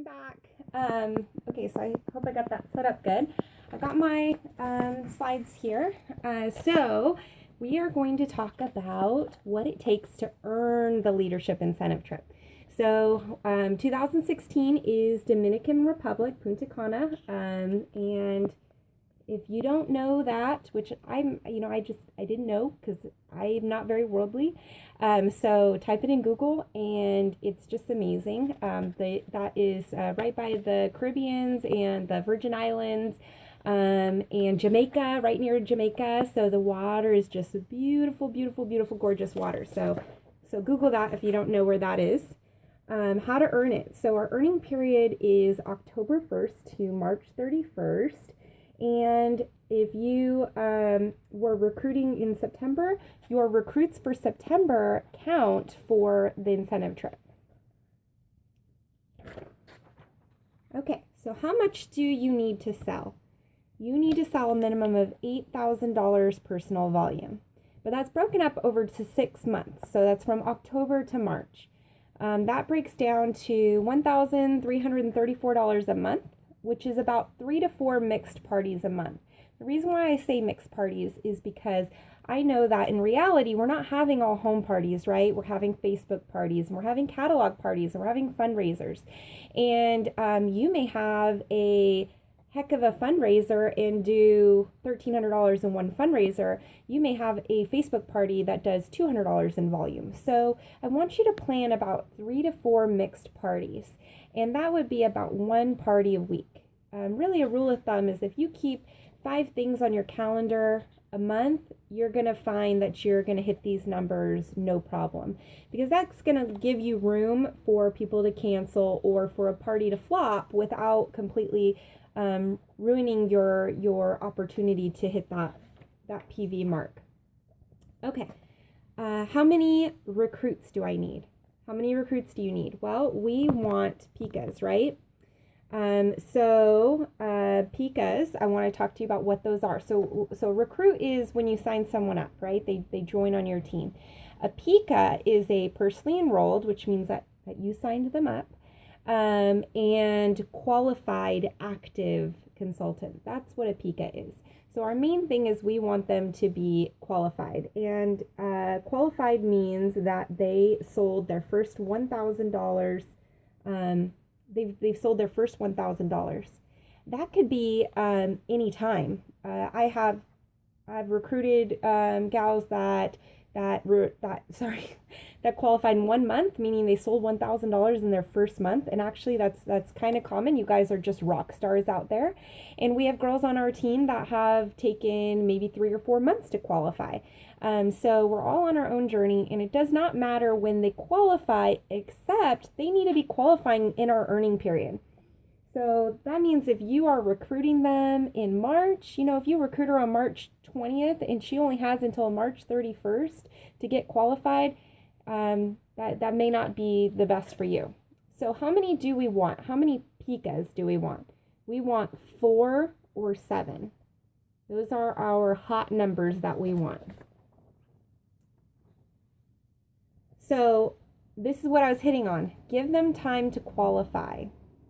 I'm back. Okay, so I hope I got that set up good. I got my slides here. So we are going to talk about what it takes to earn the leadership incentive trip. So 2016 is Dominican Republic, Punta Cana, and if you don't know that, which I didn't know because I'm not very worldly. So type it in Google and it's just amazing. That is right by the Caribbeans and the Virgin Islands, and Jamaica, right near Jamaica. So the water is just beautiful, beautiful, beautiful, gorgeous water. So Google that if you don't know where that is. How to earn it. So our earning period is October 1st to March 31st. And if you were recruiting in September, your recruits for September count for the incentive trip. Okay, so how much do you need to sell? You need to sell a minimum of $8,000 personal volume, but that's broken up over to 6 months. So that's from October to March. That breaks down to $1,334 a month, which is about 3 to 4 mixed parties a month. The reason why I say mixed parties is because I know that in reality, we're not having all home parties, right? We're having Facebook parties, and we're having catalog parties, and we're having fundraisers. And you may have a heck of a fundraiser and do $1,300 in one fundraiser. You may have a Facebook party that does $200 in volume. So I want you to plan about 3 to 4 mixed parties, and that would be about 1 party a week. Really, a rule of thumb is if you keep 5 things on your calendar a month, you're going to find that you're going to hit these numbers no problem, because that's going to give you room for people to cancel or for a party to flop without completely ruining your opportunity to hit that PV mark. Okay, how many recruits do I need? How many recruits do you need? Well, we want PICAs, right? PICAs, I want to talk to you about what those are. So recruit is when you sign someone up, right? They join on your team. A PICA is a personally enrolled, which means that you signed them up, and qualified active consultant. That's what a PICA is. So our main thing is we want them to be qualified, and qualified means that they sold their first $1,000. They've sold their first $1,000. That could be any time. I've recruited gals that qualified in 1 month, meaning they sold $1,000 in their first month. And actually that's kind of common. You guys are just rock stars out there. And we have girls on our team that have taken maybe 3 or 4 months to qualify. So we're all on our own journey, and it does not matter when they qualify, except they need to be qualifying in our earning period. So that means if you are recruiting them in March, if you recruit her on March 20th and she only has until March 31st to get qualified, that may not be the best for you. So how many do we want? How many PICAs do we want? We want 4 or 7. Those are our hot numbers that we want. So this is what I was hitting on. Give them time to qualify,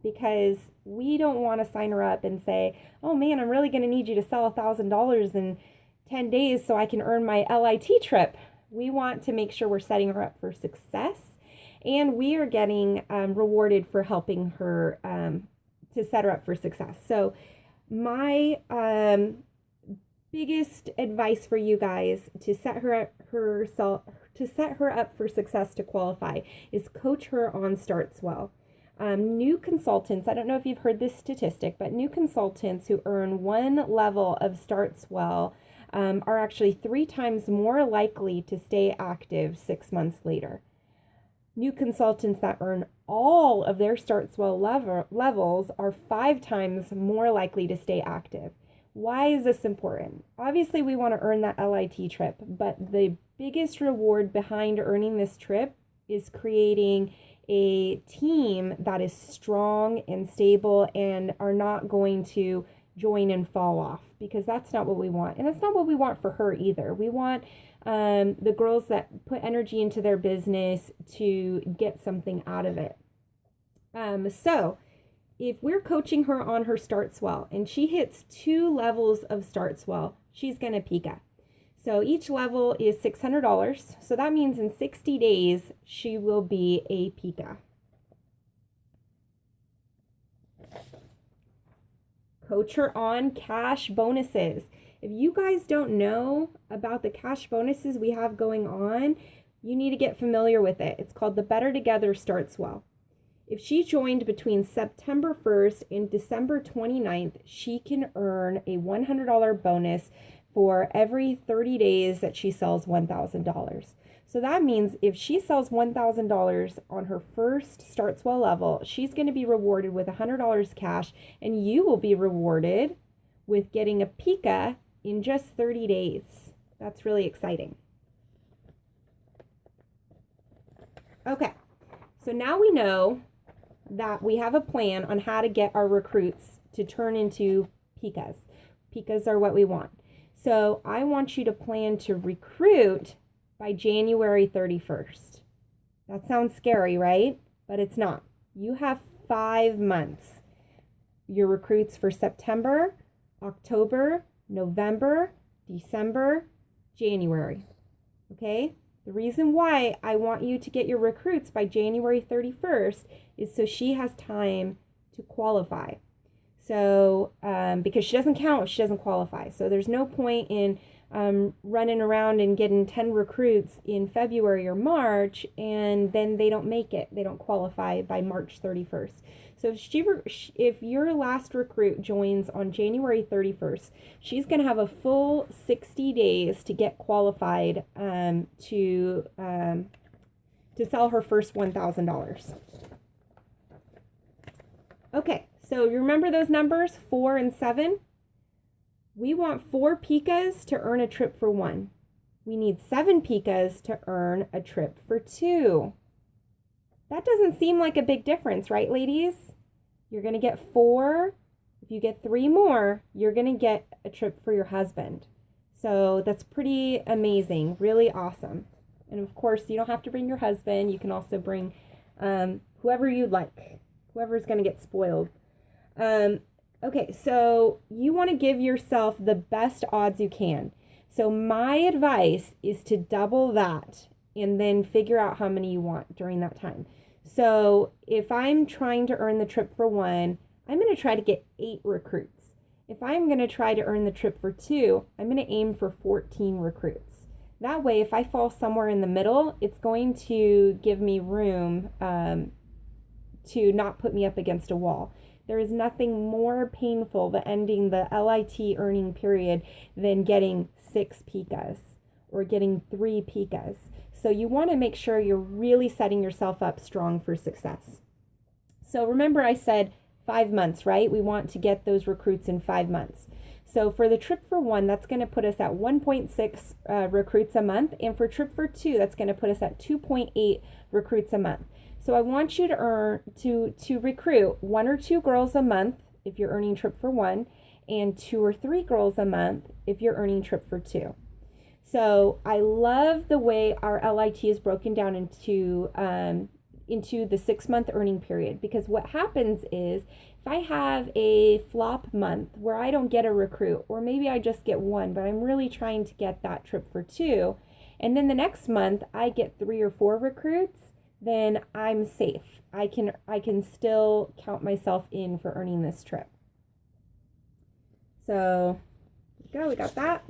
because we don't want to sign her up and say, oh man, I'm really going to need you to sell $1,000 in 10 days so I can earn my LIT trip. We want to make sure we're setting her up for success, and we are getting rewarded for helping her to set her up for success. So my biggest advice for you guys to set her up for success to qualify is coach her on Startswell. New consultants, I don't know if you've heard this statistic, but new consultants who earn 1 level of Startswell are actually 3 times more likely to stay active 6 months later. New consultants that earn all of their Startswell levels are 5 times more likely to stay active. Why is this important? Obviously, we want to earn that LIT trip, but the biggest reward behind earning this trip is creating a team that is strong and stable and are not going to join and fall off, because that's not what we want. And that's not what we want for her either. We want the girls that put energy into their business to get something out of it. So if we're coaching her on her Start Swell and she hits 2 levels of Start Swell, she's going to PICA. So each level is $600. So that means in 60 days, she will be a PICA. Coach her on cash bonuses. If you guys don't know about the cash bonuses we have going on, you need to get familiar with it. It's called the Better Together Start Swell. If she joined between September 1st and December 29th, she can earn a $100 bonus for every 30 days that she sells $1,000. So that means if she sells $1,000 on her first Start Swell level, she's going to be rewarded with $100 cash, and you will be rewarded with getting a PICA in just 30 days. That's really exciting. Okay, so now we know that we have a plan on how to get our recruits to turn into PICAs. PICAs are what we want. So I want you to plan to recruit by January 31st. That sounds scary, right? But it's not. You have 5 months. Your recruits for September, October, November, December, January. Okay? The reason why I want you to get your recruits by January 31st is so she has time to qualify. So, because she doesn't count if she doesn't qualify. So there's no point in running around and getting 10 recruits in February or March, and then they don't make it. They don't qualify by March 31st. So if your last recruit joins on January 31st, she's going to have a full 60 days to get qualified to sell her first $1,000. Okay, so you remember those numbers, 4 and 7? We want 4 PICAs to earn a trip for 1. We need 7 PICAs to earn a trip for 2. That doesn't seem like a big difference, right, ladies? You're going to get 4. If you get 3 more, you're going to get a trip for your husband. So that's pretty amazing, really awesome. And of course, you don't have to bring your husband. You can also bring whoever you'd like, whoever's going to get spoiled. Okay, so you want to give yourself the best odds you can. So my advice is to double that and then figure out how many you want during that time. So if I'm trying to earn the trip for 1, I'm going to try to get 8 recruits. If I'm going to try to earn the trip for 2, I'm going to aim for 14 recruits. That way, if I fall somewhere in the middle, it's going to give me room to not put me up against a wall. There is nothing more painful than ending the LIT earning period than getting 6 PICAs or getting 3 PICAs. So you want to make sure you're really setting yourself up strong for success. So remember I said 5 months, right? We want to get those recruits in 5 months. So for the trip for 1, that's going to put us at 1.6 recruits a month. And for trip for 2, that's going to put us at 2.8 recruits a month. So I want you to recruit 1 or 2 girls a month if you're earning trip for 1, and 2 or 3 girls a month if you're earning trip for 2. So I love the way our LIT is broken down into the 6-month earning period, because what happens is if I have a flop month where I don't get a recruit, or maybe I just get 1, but I'm really trying to get that trip for 2, and then the next month I get 3 or 4 recruits, then I'm safe. I can still count myself in for earning this trip. So we got that.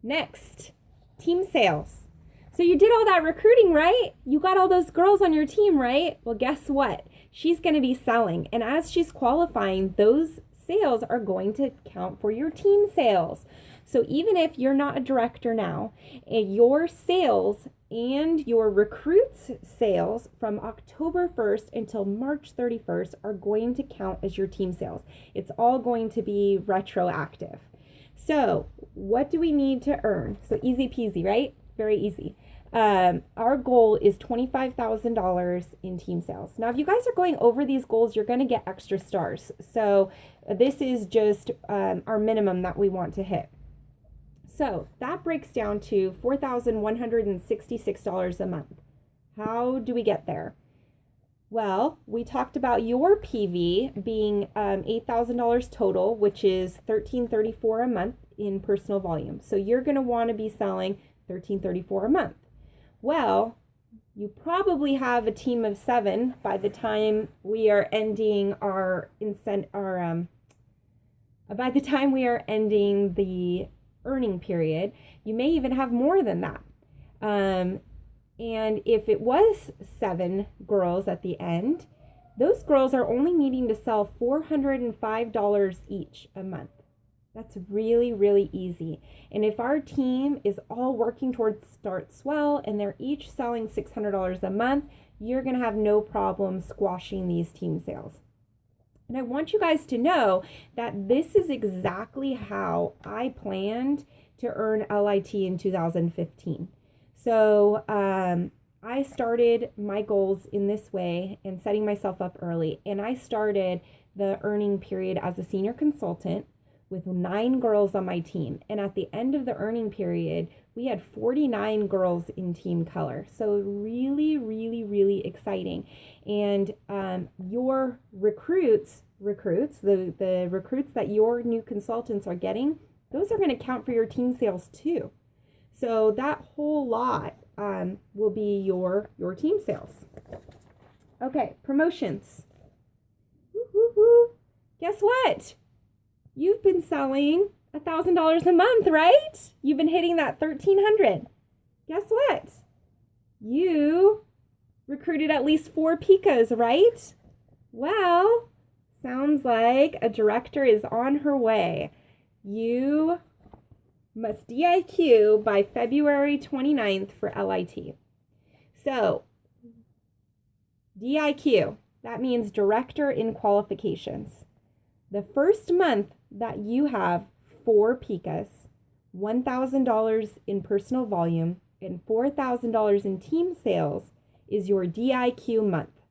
Next, team sales. So you did all that recruiting, right? You got all those girls on your team, right? Well, guess what? She's going to be selling. And as she's qualifying, those sales are going to count for your team sales. So even if you're not a director now, your sales and your recruits sales from October 1st until March 31st are going to count as your team sales. It's all going to be retroactive. So what do we need to earn? So easy peasy, right? Very easy. Our goal is $25,000 in team sales. Now, if you guys are going over these goals, you're going to get extra stars. So this is just our minimum that we want to hit. So that breaks down to $4,166 a month. How do we get there? Well, we talked about your PV being $8,000 total, which is $1,334 a month in personal volume. So you're going to want to be selling $1,334 a month. Well, you probably have a team of 7 by the time we are ending by the time we are ending the earning period. You may even have more than that. And if it was 7 girls at the end, those girls are only needing to sell $405 each a month. That's really, really easy. And if our team is all working towards Start Swell and they're each selling $600 a month, you're going to have no problem squashing these team sales. And I want you guys to know that this is exactly how I planned to earn LIT in 2015. So I started my goals in this way and setting myself up early. And I started the earning period as a senior consultant with 9 girls on my team. And at the end of the earning period, we had 49 girls in team color. So really, really, really exciting. And your recruits, the recruits that your new consultants are getting, those are going to count for your team sales too. So that whole lot will be your team sales. Okay, promotions. Woo-hoo-hoo. Guess what? You've been selling $1,000 a month, right? You've been hitting that 1,300. Guess what? You recruited at least 4 PICAs, right? Well, sounds like a director is on her way. You must DIQ by February 29th for LIT. So, DIQ, that means Director in Qualifications. The first month that you have 4 PICAs, $1,000 in personal volume, and $4,000 in team sales is your DIQ month.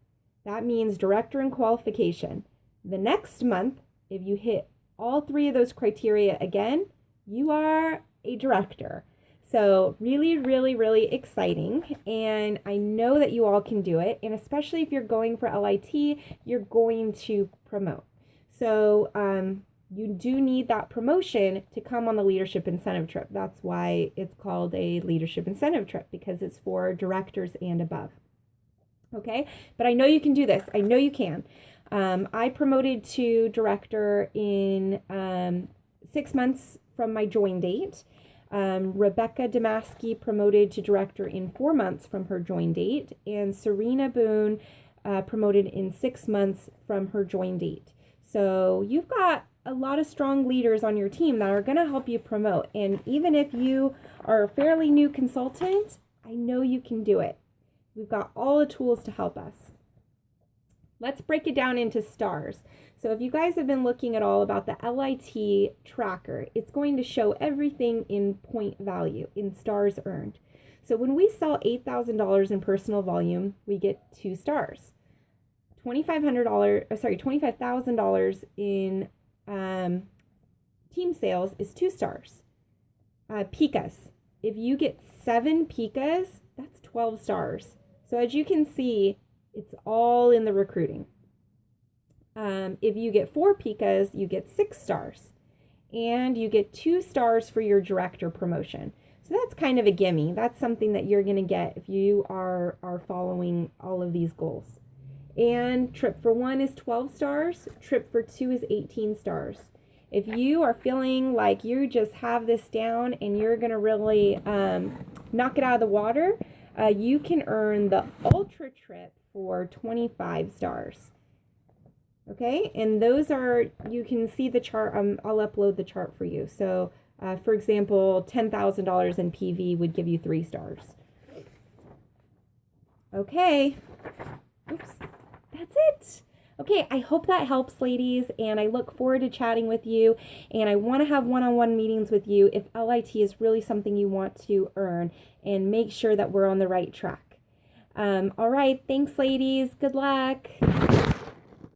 That means Director in Qualification. The next month, if you hit all 3 of those criteria again, you are a director. So really, really, really exciting. And I know that you all can do it. And especially if you're going for LIT, you're going to promote. So you do need that promotion to come on the leadership incentive trip. That's why it's called a leadership incentive trip, because it's for directors and above. Okay, but I know you can do this. I know you can. I promoted to director in 6 months from my join date. Rebecca Damaski promoted to director in 4 months from her join date. And Serena Boone promoted in 6 months from her join date. So you've got a lot of strong leaders on your team that are going to help you promote. And even if you are a fairly new consultant, I know you can do it. We've got all the tools to help us. Let's break it down into stars. So if you guys have been looking at all about the LIT tracker, it's going to show everything in point value, in stars earned. So when we sell $8,000 in personal volume, we get 2 stars. $25,000 in team sales is 2 stars. PICAs. If you get 7 PICAs, that's 12 stars. So as you can see, it's all in the recruiting. If you get 4 PICAs, you get 6 stars. And you get 2 stars for your director promotion. So that's kind of a gimme. That's something that you're going to get if you are following all of these goals. And trip for 1 is 12 stars. Trip for 2 is 18 stars. If you are feeling like you just have this down and you're going to really knock it out of the water, you can earn the Ultra Trip for 25 stars. Okay, and those are, you can see the chart. I'll upload the chart for you. So, for example, $10,000 in PV would give you 3 stars. Okay, oops, that's it. Okay, I hope that helps, ladies, and I look forward to chatting with you, and I want to have one-on-one meetings with you if LIT is really something you want to earn, and make sure that we're on the right track. All right, thanks, ladies. Good luck.